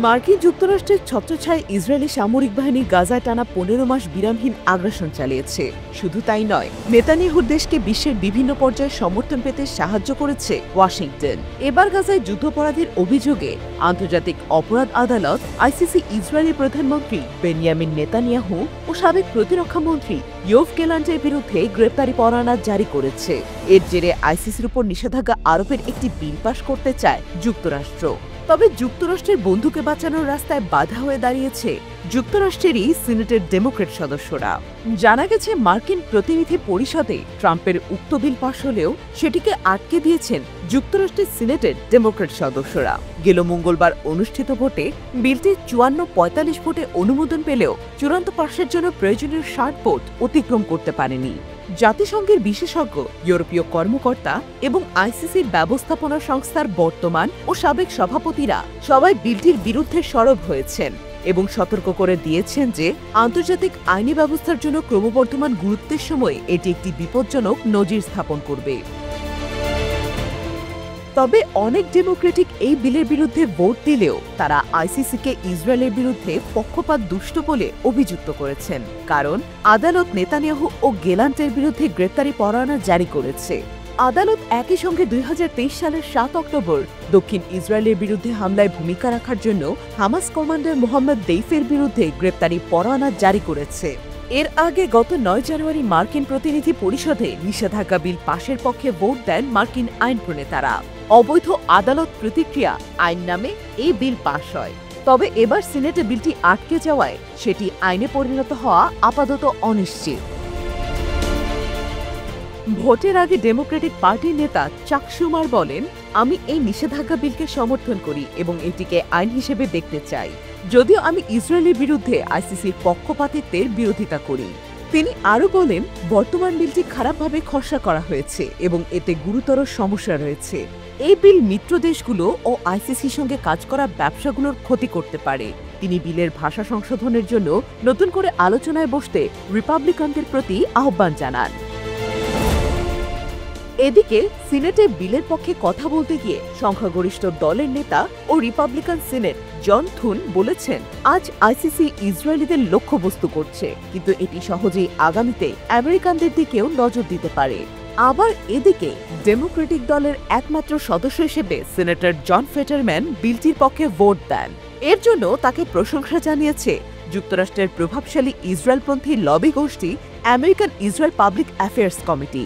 মার্কিন যুক্তরাষ্ট্রের ছত্রছায়ায় ইসরায়েলি সামরিক বাহিনী গাজায় টানা ১৫ মাস বিরামহীন আগ্রাসন চালিয়েছে। শুধু তাই নয়, নেতানিয়াহুর দেশকে বিশ্বের বিভিন্ন পর্যায়ে সমর্থন পেতে সাহায্য করেছে ওয়াশিংটন। এবার গাজায় যুদ্ধাপরাধীর অভিযোগে আন্তর্জাতিক অপরাধ আদালত আইসিসি ইসরায়েলি প্রধানমন্ত্রী বেনিয়ামিন নেতানিয়াহু ও সাবেক প্রতিরক্ষা মন্ত্রী ইয়োভ গ্যালান্টের বিরুদ্ধে গ্রেপ্তারি পরোয়ানা জারি করেছে। এর জেরে আইসিসির উপর নিষেধাজ্ঞা আরোপের একটি বিল পাস করতে চায় যুক্তরাষ্ট্র। তবে যুক্তরাষ্ট্রের বন্ধুকে বাঁচানোর রাস্তায় বাধা হয়ে দাঁড়িয়েছে যুক্তরাষ্ট্রেরই সিনেটের ডেমোক্র্যাট সদস্যরা। জানা গেছে, মার্কিন প্রতিনিধি পরিষদে ট্রাম্পের উক্ত বিল পাশ হলেও সেটিকে আটকে দিয়েছেন যুক্তরাষ্ট্রের সিনেটের ডেমোক্র্যাট সদস্যরা। গেল মঙ্গলবার অনুষ্ঠিত ভোটে বিলটি ৫৪-৪৫ ভোটে অনুমোদন পেলেও চূড়ান্ত পাশের জন্য প্রয়োজনীয় ৬০ ভোট অতিক্রম করতে পারেনি। জাতিসংঘের বিশেষজ্ঞ, ইউরোপীয় কর্মকর্তা এবং আইসিসির ব্যবস্থাপনা সংস্থার বর্তমান ও সাবেক সভাপতিরা সবাই বিলটির বিরুদ্ধে সরব হয়েছেন এবং সতর্ক করে দিয়েছেন যে আন্তর্জাতিক আইনি ব্যবস্থার জন্য ক্রমবর্ধমান গুরুত্বের সময় এটি একটি বিপজ্জনক নজির স্থাপন করবে। তবে অনেক ডেমোক্রেটিক এই বিলের বিরুদ্ধে ভোট দিলেও তারা আইসিসিকে ইসরায়েলের বিরুদ্ধে পক্ষপাত দুষ্ট বলে অভিযুক্ত করেছেন, কারণ আদালত নেতানিয়াহু ও গেলান্টের বিরুদ্ধে গ্রেপ্তারি পরোয়ানা জারি করেছে। আদালত একই সঙ্গে ২০২৩ সালের ৭ অক্টোবর দক্ষিণ ইসরায়েলের বিরুদ্ধে হামলায় ভূমিকা রাখার জন্য হামাস কমান্ডার মোহাম্মদ দেইফের বিরুদ্ধে গ্রেপ্তারি পরোয়ানা জারি করেছে। এর আগে গত ৯ জানুয়ারি মার্কিন প্রতিনিধি পরিষদে নিষেধাজ্ঞা বিল পাশের পক্ষে ভোট দেন মার্কিন আইন প্রণেতারা। অবৈধ আদালত প্রতিক্রিয়া আইন নামে এই বিল পাশ হয়। তবে এবার সিনেটে বিলটি আটকে যাওয়ায় সেটি আইনে পরিণত হওয়া আপাতত অনিশ্চিত। ভোটের আগে ডেমোক্রেটিক পার্টির নেতা চাক শুমার বলেন, আমি এই নিষেধাজ্ঞা বিলকে সমর্থন করি এবং এটিকে আইন হিসেবে দেখতে চাই, যদিও আমি ইসরায়েলের বিরুদ্ধে আইসিসির পক্ষপাতিত্বের বিরোধিতা করি। তিনি আরও বলেন, বর্তমান বিলটি খারাপভাবে খসড়া করা হয়েছে এবং এতে গুরুতর সমস্যা রয়েছে। এই বিল মিত্র দেশগুলো ও আইসিসির সঙ্গে কাজ করা ব্যবসাগুলোর ক্ষতি করতে পারে। তিনি বিলের ভাষা সংশোধনের জন্য নতুন করে আলোচনায় বসতে রিপাবলিকানদের প্রতি আহ্বান জানান। এদিকে সিনেটে বিলের পক্ষে কথা বলতে গিয়ে সংখ্যাগরিষ্ঠ দলের নেতা ও রিপাবলিকান সিনেট জন থুন বলেছেন, আজ আইসিসি ইসরায়েলিদের লক্ষ্যবস্তু করছে, কিন্তু এটি সহজেই আগামীতে আমেরিকানদের দিকেও নজর দিতে পারে। আবার এদিকে ডেমোক্রেটিক দলের একমাত্র সদস্য হিসেবে সিনেটর জন ফেটারম্যান বিলটির পক্ষে ভোট দেন। এর জন্য তাকে প্রশংসা জানিয়েছে যুক্তরাষ্ট্রের প্রভাবশালী ইসরায়েলপন্থী লবি গোষ্ঠী American Israel public affairs committee.